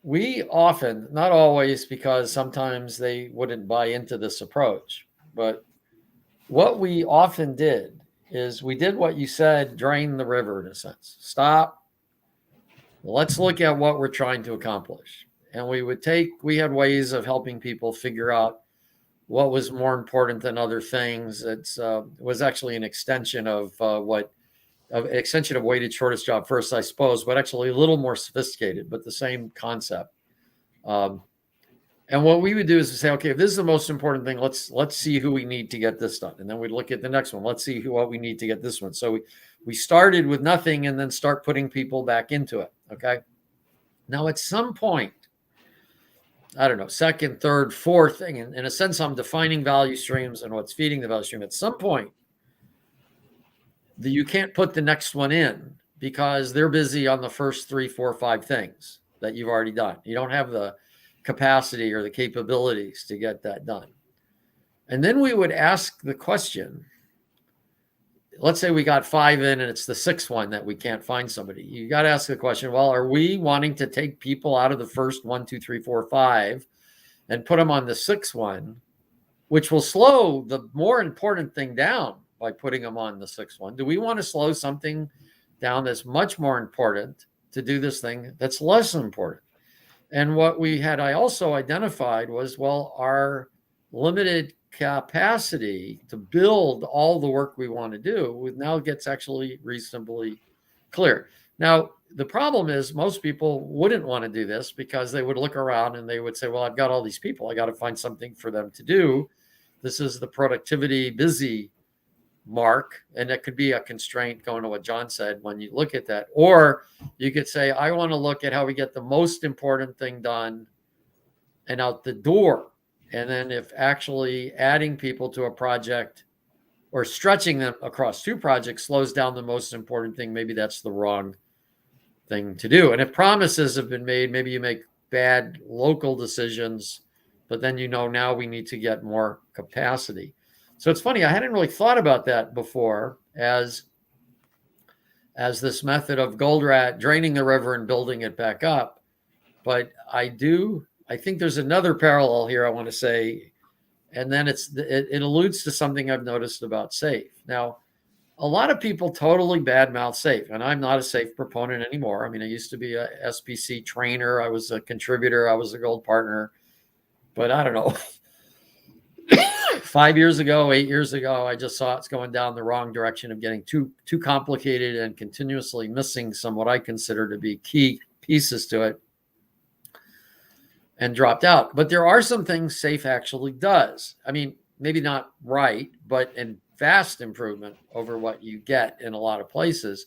S2: we often, not always, because sometimes they wouldn't buy into this approach, but what we often did is we did what you said, drain the river in a sense. Stop. Let's look at what we're trying to accomplish. And we had ways of helping people figure out what was more important than other things. It was actually an extension of what extension of weighted shortest job first, I suppose, but actually a little more sophisticated, but the same concept. And what we would do is to say, okay, if this is the most important thing, let's see who we need to get this done. And then we'd look at the next one. Let's see what we need to get this one. So we started with nothing and then start putting people back into it. Okay. Now at some point, I don't know, second, third, fourth thing, in a sense, I'm defining value streams and what's feeding the value stream. At some point, you can't put the next one in because they're busy on the first 3, 4, 5 things that you've already done. You don't have the capacity or the capabilities to get that done. And then we would ask the question, let's say we got 5 in and it's the 6th one that we can't find somebody. You got to ask the question, well, are we wanting to take people out of the first 1, 2, 3, 4, 5 and put them on the 6th one, which will slow the more important thing down by putting them on the 6th one? Do we want to slow something down that's much more important to do this thing that's less important? And what I also identified was, well, our limited capacity to build all the work we want to do now gets actually reasonably clear. Now, the problem is most people wouldn't want to do this because they would look around and they would say, well, I've got all these people. I got to find something for them to do. This is the productivity busy mark, and that could be a constraint going to what John said when you look at that. Or you could say, I want to look at how we get the most important thing done and out the door. And then if actually adding people to a project or stretching them across 2 projects slows down the most important thing, maybe that's the wrong thing to do. And if promises have been made, maybe you make bad local decisions, but then now we need to get more capacity. So it's funny, I hadn't really thought about that before as this method of gold rat, draining the river and building it back up. But I think there's another parallel here I want to say, and then it alludes to something I've noticed about SAFe. Now, a lot of people totally badmouth SAFe, and I'm not a SAFe proponent anymore. I mean, I used to be a SPC trainer. I was a contributor. I was a gold partner. But I don't know. 5 years ago, 8 years ago, I just saw it's going down the wrong direction of getting too complicated and continuously missing some what I consider to be key pieces to it, and dropped out. But there are some things SAFe actually does. I mean, maybe not right, but in vast improvement over what you get in a lot of places.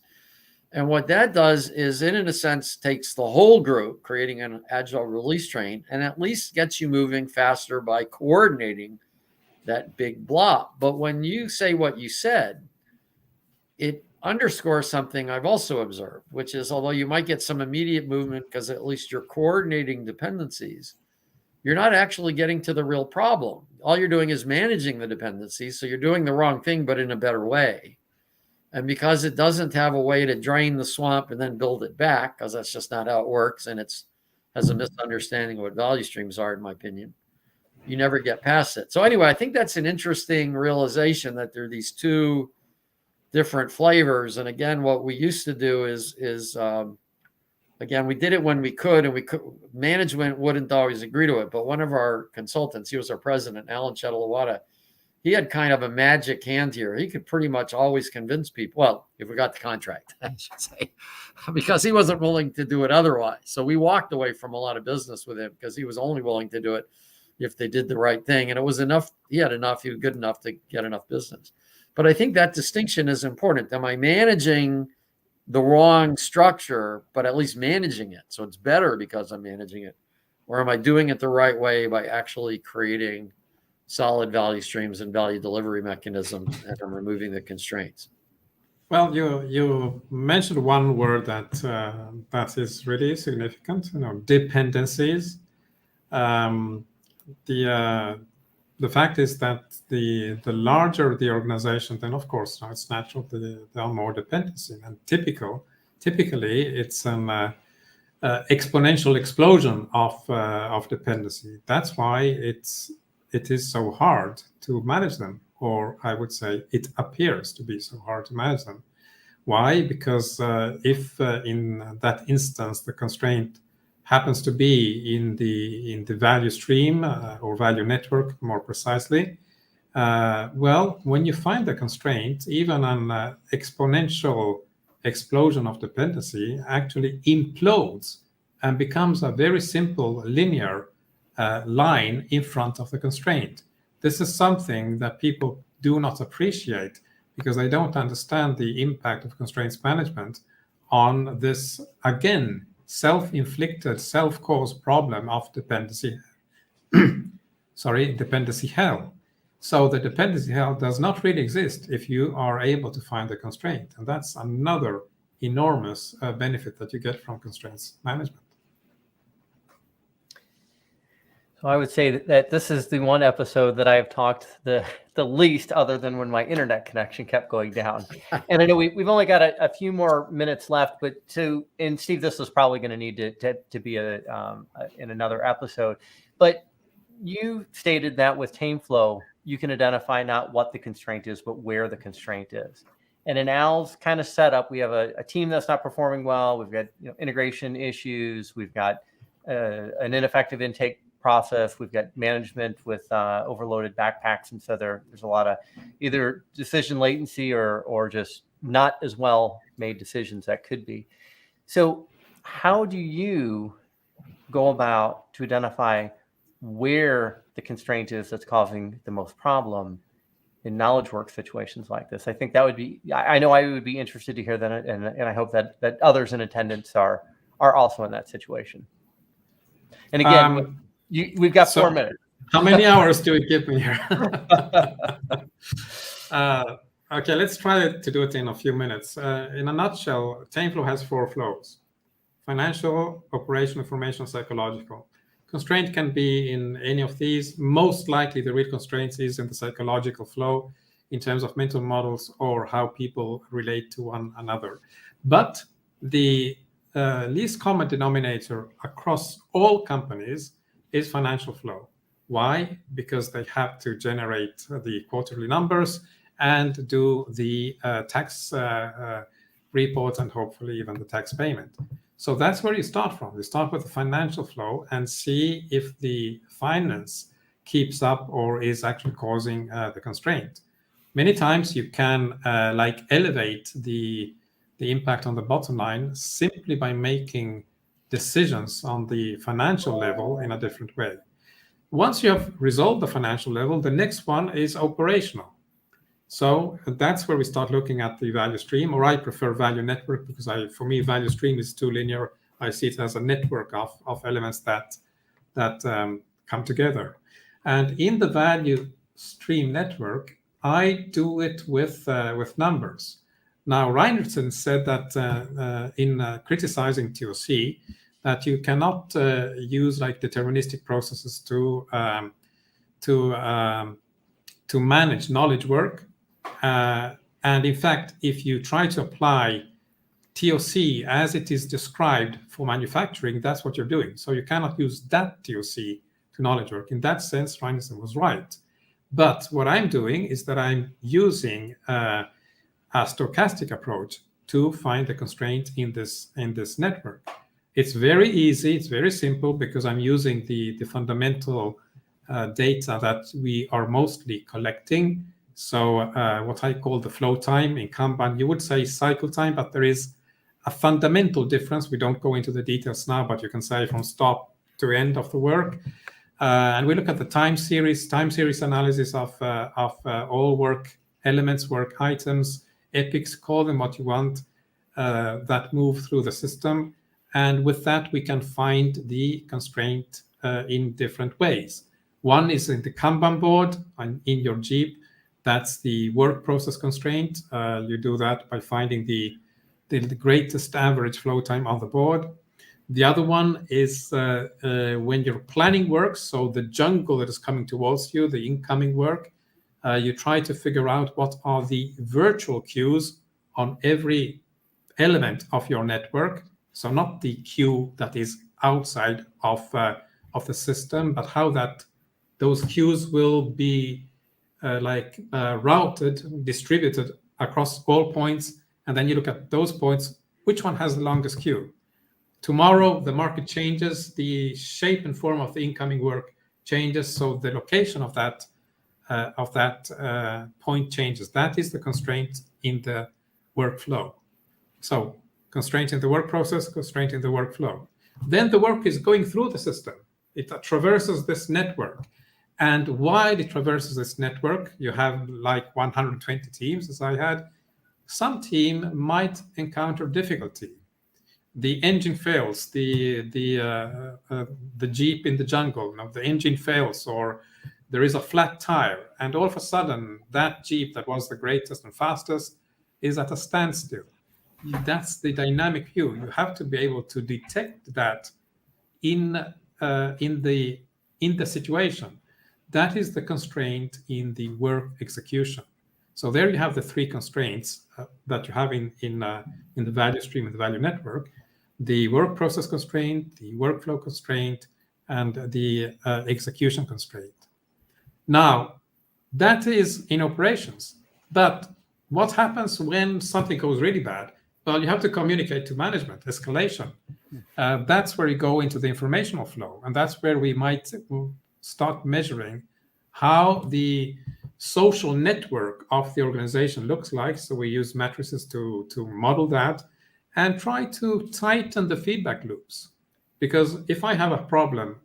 S2: And what that does is it, in a sense, takes the whole group, creating an agile release train, and at least gets you moving faster by coordinating that big blob. But when you say what you said, it underscores something I've also observed, which is, although you might get some immediate movement because at least you're coordinating dependencies, you're not actually getting to the real problem. All you're doing is managing the dependencies. So you're doing the wrong thing, but in a better way. And because it doesn't have a way to drain the swamp and then build it back, because that's just not how it works, and has a misunderstanding of what value streams are, in my opinion, you never get past it. So anyway, I think that's an interesting realization that there are these 2 different flavors. And again, what we used to do is again, we did it when we could, and management wouldn't always agree to it. But one of our consultants, he was our president, Alan Shalloway, he had kind of a magic hand here. He could pretty much always convince people. Well, if we got the contract, I should say, because he wasn't willing to do it otherwise. So we walked away from a lot of business with him because he was only willing to do it if they did the right thing. And it was enough. He was good enough to get enough business. But I think that distinction is important. Am I managing the wrong structure, but at least managing it? So it's better because I'm managing it. Or am I doing it the right way by actually creating solid value streams and value delivery mechanisms, and I'm removing the constraints?
S3: Well, you mentioned one word that is really significant, dependencies. The fact is that the larger the organization, then of course it's natural that there are more dependency. And typically it's an exponential explosion of dependency. That's why it is so hard to manage them, or I would say it appears to be so hard to manage them. Why? Because if in that instance the constraint happens to be in the value stream or value network, more precisely, well, when you find the constraint, even an exponential explosion of dependency actually implodes and becomes a very simple linear line in front of the constraint. This is something that people do not appreciate because they don't understand the impact of constraints management on this, again, self-inflicted, self-caused problem of dependency hell. So the dependency hell does not really exist if you are able to find the constraint. And that's another enormous benefit that you get from constraints management.
S1: So I would say that this is the one episode that I've talked the least, other than when my internet connection kept going down. And I know we've only got a few more minutes left, but and Steve, this is probably going to need to be in another episode. But you stated that with TameFlow, you can identify not what the constraint is, but where the constraint is. And in Al's kind of setup, we have a team that's not performing well. We've got integration issues. We've got an ineffective intake process. We've got management with overloaded backpacks, and so there's a lot of either decision latency or just not as well made decisions that could be. So how do you go about to identify where the constraint is that's causing the most problem in knowledge work situations like this? I think that would be, I know I would be interested to hear that, and I hope that others in attendance are also in that situation. And again, we've got 4 minutes.
S3: How many hours do we give me here? Okay, let's try to do it in a few minutes. In a nutshell, TameFlow has 4 flows: financial, operational, information, psychological. Constraint can be in any of these. Most likely the real constraints is in the psychological flow in terms of mental models or how people relate to one another. But the least common denominator across all companies is financial flow. Why? Because they have to generate the quarterly numbers and do the tax report and hopefully even the tax payment. So that's where you start from. You start with the financial flow and see if the finance keeps up or is actually causing the constraint. Many times you can elevate the impact on the bottom line simply by making decisions on the financial level in a different way. Once you have resolved the financial level, the next one is operational. So that's where we start looking at the value stream, or I prefer value network because for me, value stream is too linear. I see it as a network of elements that come together. And in the value stream network, I do it with numbers. Now, Reinertsen said that in criticizing TOC, that you cannot use deterministic processes to manage knowledge work. And in fact, if you try to apply TOC as it is described for manufacturing, that's what you're doing. So you cannot use that TOC to knowledge work. In that sense, Reinertsen was right. But what I'm doing is that I'm using a stochastic approach to find the constraint in this network. It's very easy. It's very simple because I'm using the fundamental data that we are mostly collecting. So what I call the flow time in Kanban, you would say cycle time, but there is a fundamental difference. We don't go into the details now, but you can say from start to end of the work. And we look at the time series analysis of all work elements, work items, epics, call them what you want, that move through the system. And with that, we can find the constraint in different ways. One is in the Kanban board in your Jeep. That's the work process constraint. You do that by finding the greatest average flow time on the board. The other one is when you're planning work, so the jungle that is coming towards you, the incoming work, you try to figure out what are the virtual queues on every element of your network. So not the queue that is outside of the system, but how those queues will be routed, distributed across all points. And then you look at those points, which one has the longest queue? Tomorrow, the market changes, the shape and form of the incoming work changes, so the location of that point changes. That is the constraint in the workflow. So constraint in the work process, constraint in the workflow. Then the work is going through the system. It traverses this network. And while it traverses this network, you have like 120 teams, as I had. Some team might encounter difficulty. The engine fails, the Jeep in the jungle, the engine fails, or there is a flat tire, and all of a sudden that Jeep that was the greatest and fastest is at a standstill. That's the dynamic view. You have to be able to detect that in the situation. That is the constraint in the work execution. So there you have the three constraints that you have in the value stream and the value network: the work process constraint, the workflow constraint, and the execution constraint. Now, that is in operations. But what happens when something goes really bad? Well, you have to communicate to management, escalation. That's where you go into the informational flow. And that's where we might start measuring how the social network of the organization looks like. So we use matrices to model that and try to tighten the feedback loops. Because if I have a problem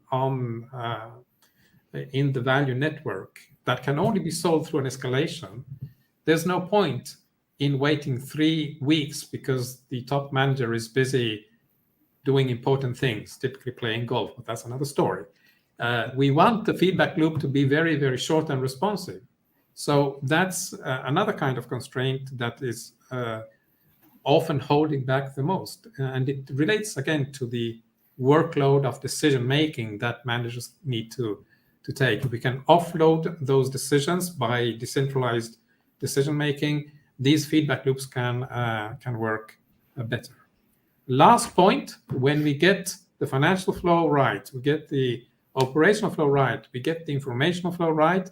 S3: in the value network that can only be solved through an escalation, there's no point in waiting 3 weeks because the top manager is busy doing important things, typically playing golf, but that's another story. We want the feedback loop to be very, very short and responsive. So that's another kind of constraint that is often holding back the most. And it relates again to the workload of decision-making that managers need to take. We can offload those decisions by decentralized decision-making. These feedback loops can work better. Last point, when we get the financial flow right, we get the operational flow right, we get the informational flow right,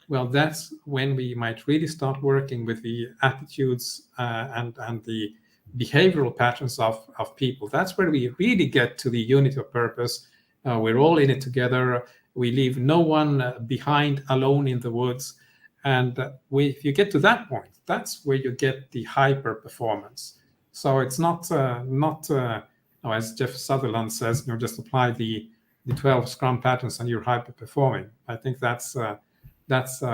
S3: well, that's when we might really start working with the attitudes and the behavioral patterns of people. That's where we really get to the unity of purpose. We're all in it together. We leave no one behind alone in the woods. And if you get to that point, that's where you get the hyper performance. So it's not as Jeff Sutherland says, just apply the 12 Scrum patterns and you're hyper performing. I think that's a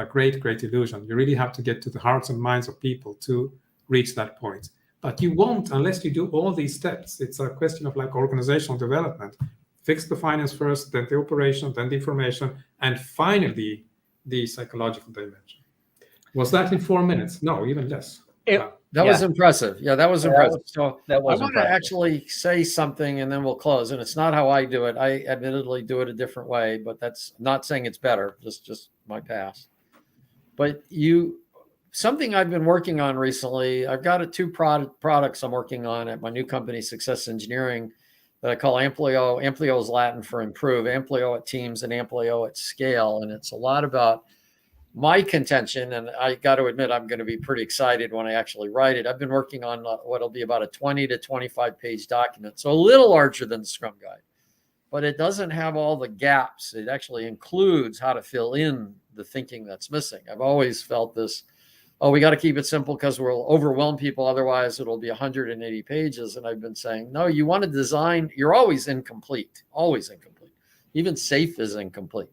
S3: great illusion. You really have to get to the hearts and minds of people to reach that point. But you won't unless you do all these steps. It's a question of like organizational development. Fix the finance first, then the operation, then the information, and finally the psychological dimension. Was that in 4 minutes? No, even less.
S2: That was impressive. Yeah, that was impressive. I want to actually say something and then we'll close. And it's not how I do it. I admittedly do it a different way, but that's not saying it's better, just my past. But something I've been working on recently, I've got two products I'm working on at my new company, Success Engineering, that I call Amplio. Amplio is Latin for improve, Amplio at teams and Amplio at scale. And it's a lot about my contention, and I got to admit, I'm going to be pretty excited when I actually write it. I've been working on what'll be about a 20 to 25 page document. So a little larger than the Scrum Guide, but it doesn't have all the gaps. It actually includes how to fill in the thinking that's missing. I've always felt this, we got to keep it simple because we'll overwhelm people. Otherwise it'll be 180 pages. And I've been saying, no, you want to design, you're always incomplete. Even safe is incomplete.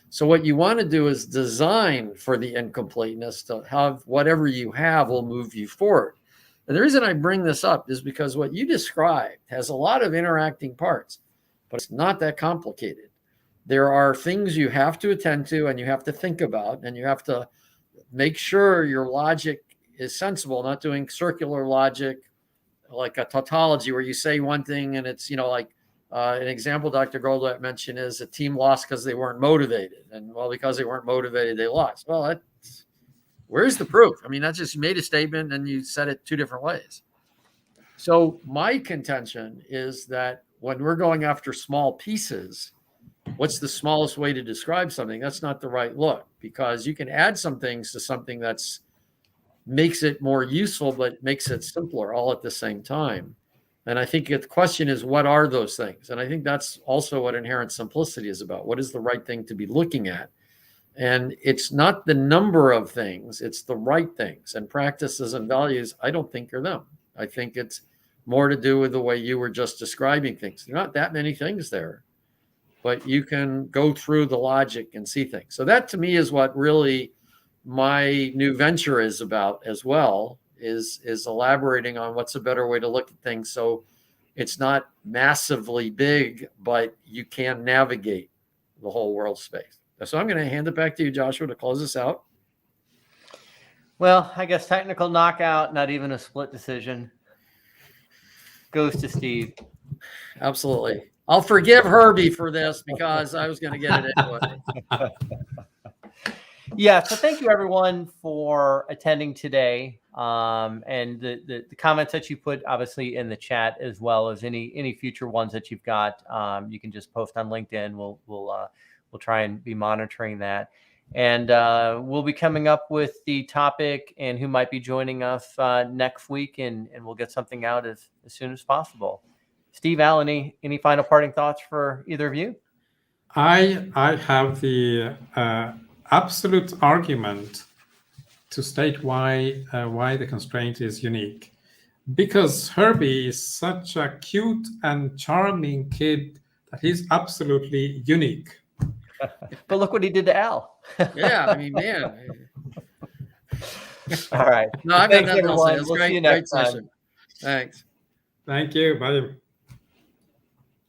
S2: So what you want to do is design for the incompleteness to have whatever you have will move you forward. And the reason I bring this up is because what you described has a lot of interacting parts, but it's not that complicated. There are things you have to attend to and you have to think about, and you have to make sure your logic is sensible, not doing circular logic like a tautology where you say one thing and it's, an example Dr. Goldwett mentioned is a team lost because they weren't motivated. And because they weren't motivated, they lost. Well, where's the proof? I mean, that's just, you made a statement and you said it two different ways. So my contention is that when we're going after small pieces, what's the smallest way to describe something? That's not the right look, because you can add some things to something that's makes it more useful, but makes it simpler all at the same time. And I think the question is, what are those things? And I think that's also what inherent simplicity is about. What is the right thing to be looking at? And it's not the number of things, it's the right things. And practices and values, I don't think are them. I think it's more to do with the way you were just describing things. There are not that many things there, but you can go through the logic and see things. So that to me is what really my new venture is about as well, is elaborating on what's a better way to look at things. So it's not massively big, but you can navigate the whole world space. So I'm going to hand it back to you, Joshua, to close this out.
S1: Well, I guess technical knockout, not even a split decision, goes to Steve.
S2: Absolutely. I'll forgive Herbie for this because I was going to get it anyway.
S1: Yeah, so thank you everyone for attending today, and the comments that you put obviously in the chat, as well as any future ones that you've got. You can just post on LinkedIn. We'll try and be monitoring that, and we'll be coming up with the topic and who might be joining us next week, and we'll get something out as soon as possible. Steve, Al, any final parting thoughts for either of you?
S3: I have the absolute argument to state why the constraint is unique, because Herbie is such a cute and charming kid that he's absolutely unique.
S1: But look what he did to Al.
S2: Yeah, I mean, man.
S1: All right.
S2: No, I've got
S1: Thanks,
S2: nothing else to say.
S1: everyone.
S2: It's
S1: We'll see you
S2: great
S1: next time.
S2: session. Thanks.
S3: Thank you. Bye.